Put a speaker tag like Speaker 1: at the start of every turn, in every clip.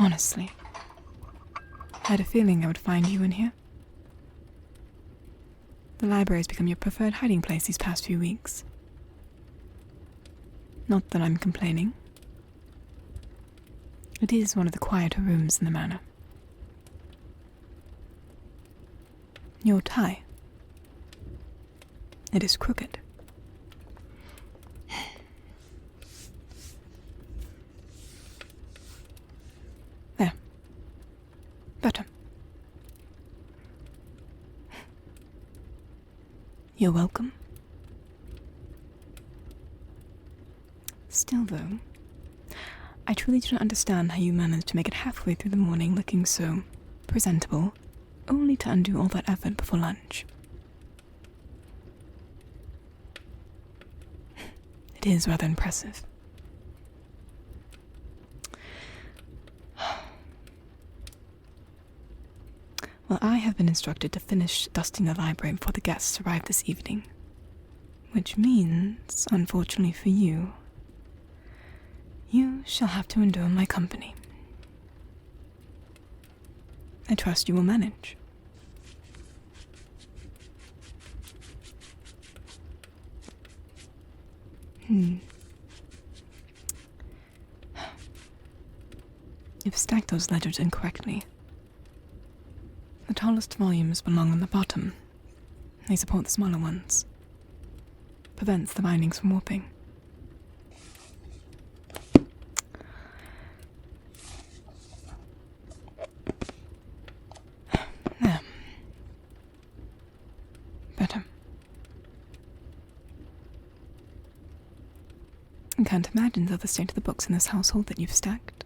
Speaker 1: Honestly, I had a feeling I would find you in here. The library has become your preferred hiding place these past few weeks. Not that I'm complaining. It is one of the quieter rooms in the manor. Your tie. It is crooked. There. Better. You're welcome. Still, though, I truly do not understand how you managed to make it halfway through the morning looking so presentable, only to undo all that effort before lunch. It is rather impressive. Well, I have been instructed to finish dusting the library before the guests arrive this evening. Which means, unfortunately for you, you shall have to endure my company. I trust you will manage. You've stacked those ledgers incorrectly. The tallest volumes belong on the bottom. They support the smaller ones. Prevents the bindings from warping. There. Better. I can't imagine the state of the books in this household that you've stacked.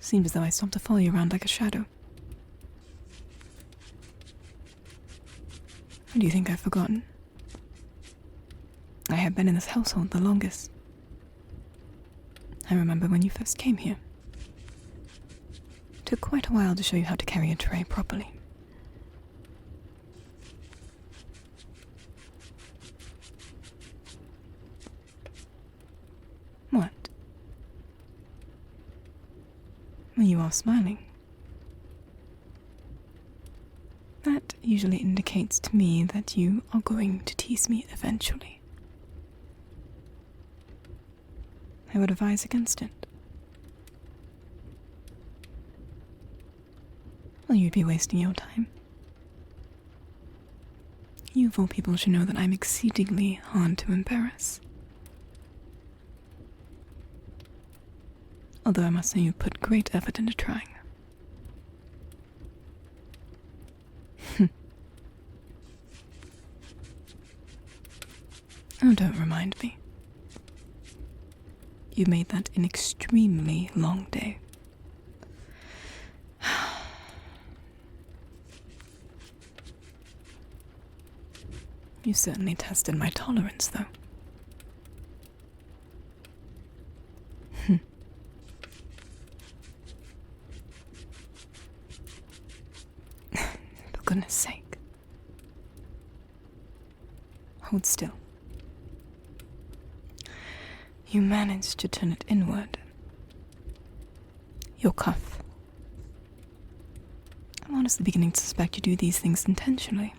Speaker 1: Seems as though I stopped to follow you around like a shadow. Or do you think I've forgotten? I have been in this household the longest. I remember when you first came here. It took quite a while to show you how to carry a tray properly. What? Well, you are smiling. That usually indicates to me that you are going to tease me eventually. I would advise against it. Well, you'd be wasting your time. You of all people should know that I'm exceedingly hard to embarrass. Although I must say you put great effort into trying. Oh, don't remind me. You made that an extremely long day. You certainly tested my tolerance, though. For goodness sake. Hold still. You managed to turn it inward. Your cuff. I'm honestly beginning to suspect you do these things intentionally.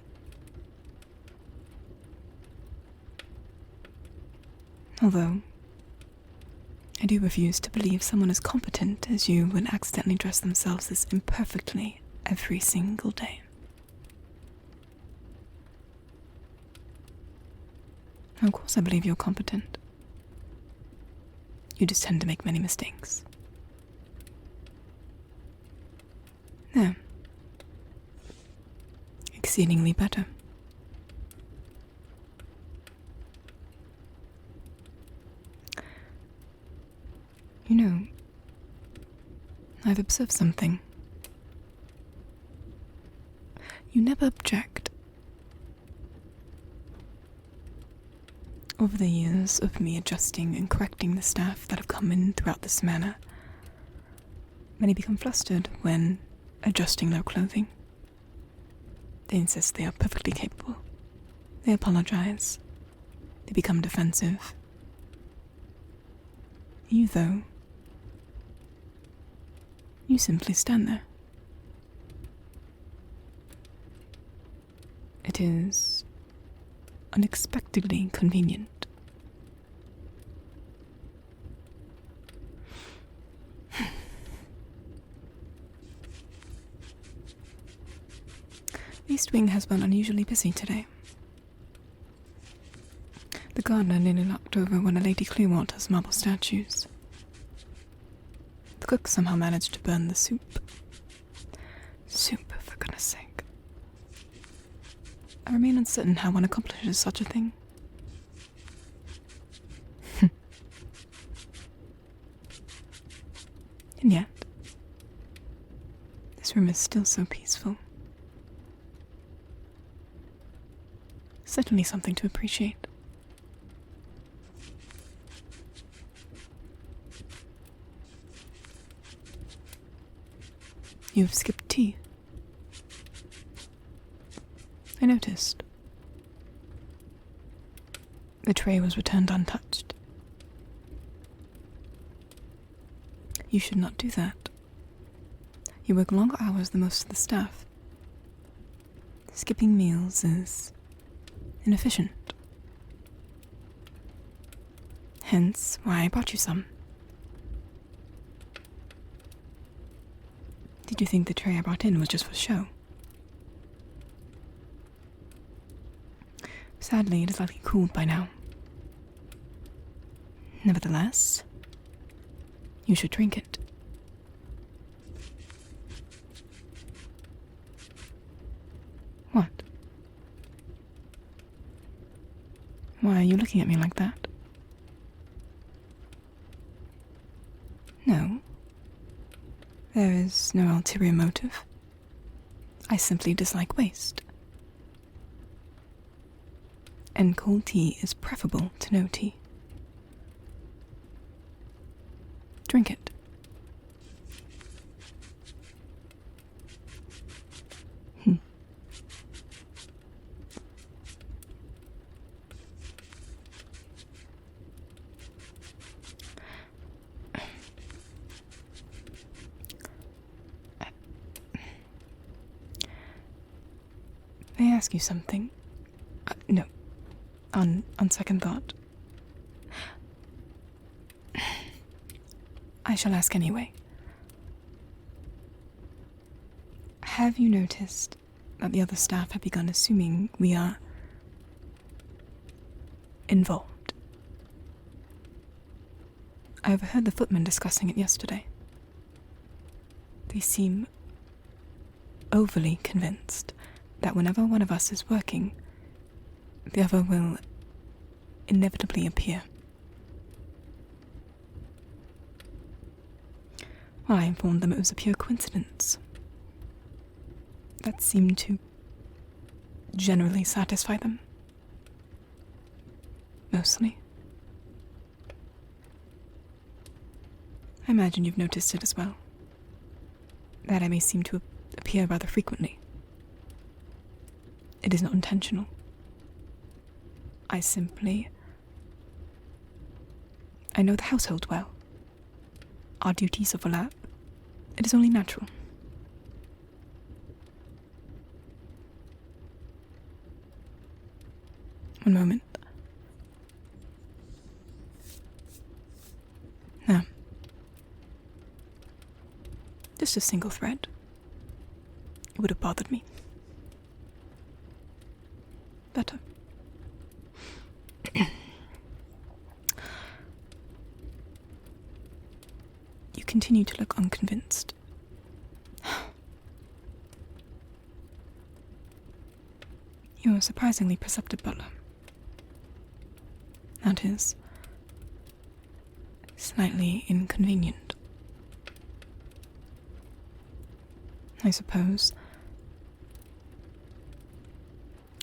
Speaker 1: Although, I do refuse to believe someone as competent as you would accidentally dress themselves this imperfectly every single day. Of course I believe you're competent. You just tend to make many mistakes. There. Exceedingly better. You know, I've observed something. You never object. Over the years of me adjusting and correcting the staff that have come in throughout this manor, many become flustered when adjusting their clothing. They insist they are perfectly capable. They apologize. They become defensive. You, though, You simply stand there. It is unexpectedly convenient. The East Wing has been unusually busy today. The gardener nearly knocked over one of Lady Clearwater's marble statues. The cook somehow managed to burn the soup. Soup, for goodness sake. I remain uncertain how one accomplishes such a thing. And yet, this room is still so peaceful. Certainly something to appreciate. You've skipped tea. I noticed. The tray was returned untouched. You should not do that. You work longer hours than most of the staff. Skipping meals is inefficient. Hence why I brought you some. Did you think the tray I brought in was just for show? Sadly, it is likely cooled by now. Nevertheless, you should drink it. What? Why are you looking at me like that? No. There is no ulterior motive. I simply dislike waste. And cold tea is preferable to no tea. Drink it. May I ask you something? No. On second thought. I shall ask anyway. Have you noticed that the other staff have begun assuming we are involved? I overheard the footmen discussing it yesterday. They seem overly convinced that whenever one of us is working, the other will inevitably appear. Well, I informed them it was a pure coincidence. That seemed to generally satisfy them. Mostly. I imagine you've noticed it as well. That I may seem to appear rather frequently. It is not intentional. I know the household well. Our duties overlap. It is only natural. One moment. Now. Just a single thread. It would have bothered me. Better. You continue to look unconvinced. You're surprisingly perceptive, Butler. That is slightly inconvenient. I suppose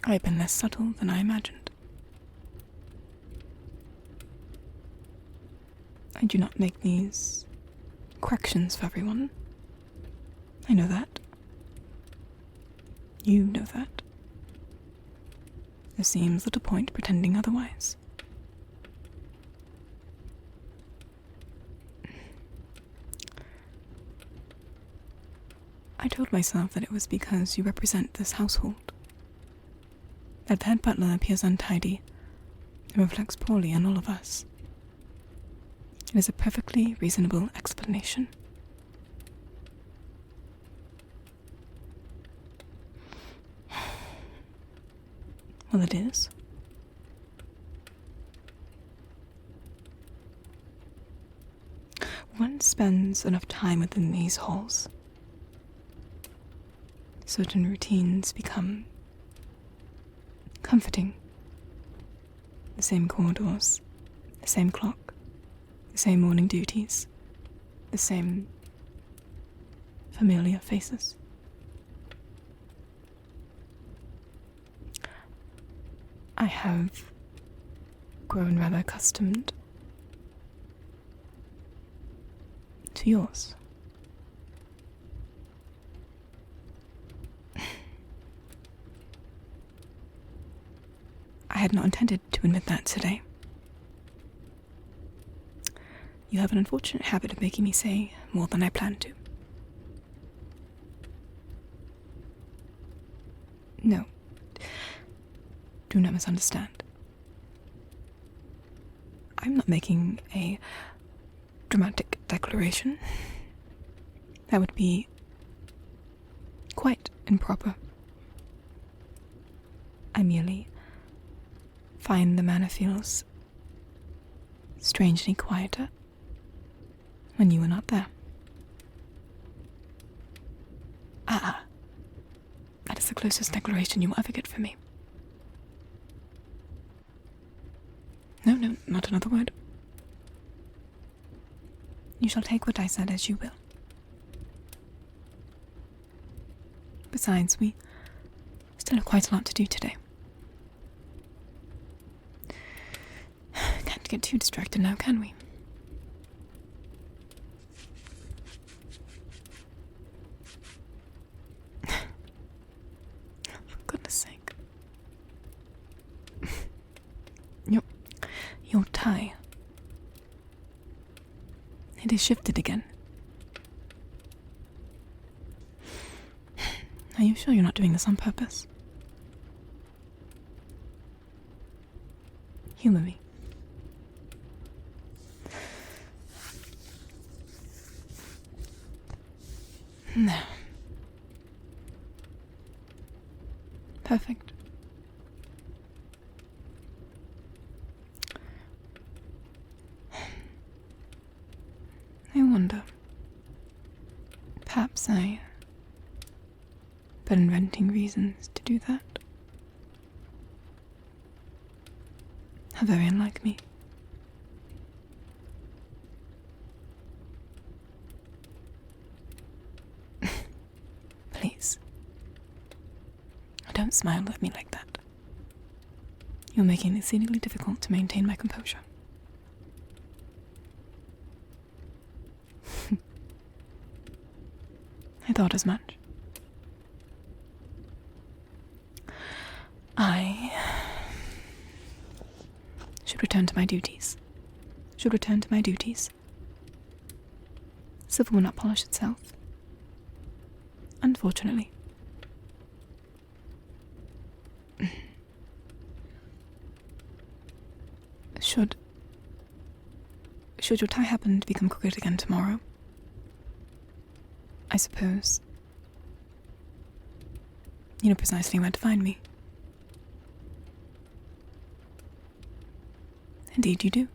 Speaker 1: I've been less subtle than I imagined. I do not make these corrections for everyone. I know that. You know that. There seems little point pretending otherwise. told myself that it was because you represent this household. That the head butler appears untidy and reflects poorly on all of us. It is a perfectly reasonable explanation. Well, it is. One spends enough time within these halls. Certain routines become comforting. The same corridors, the same clock, the same morning duties, the same familiar faces. I have grown rather accustomed to yours. I had not intended to admit that today. You have an unfortunate habit of making me say more than I planned to. No. Do not misunderstand. I'm not making a dramatic declaration. That would be quite improper. I merely find the manor feels strangely quieter when you are not there. That is the closest declaration you will ever get from me. No, not another word. You shall take what I said as you will. Besides, we still have quite a lot to do today. Can't get too distracted now, can we? For goodness sake. Your tie. It is shifted again. Are you sure you're not doing this on purpose? Humor me. No. Perfect. I wonder. Perhaps I been inventing reasons to do that. How very unlike me. Please. Don't smile at me like that. You're making it exceedingly difficult to maintain my composure. I thought as much. I should return to my duties. Silver will not polish itself. Unfortunately. Should your tie happen to become crooked again tomorrow, I suppose you know precisely where to find me. Indeed you do.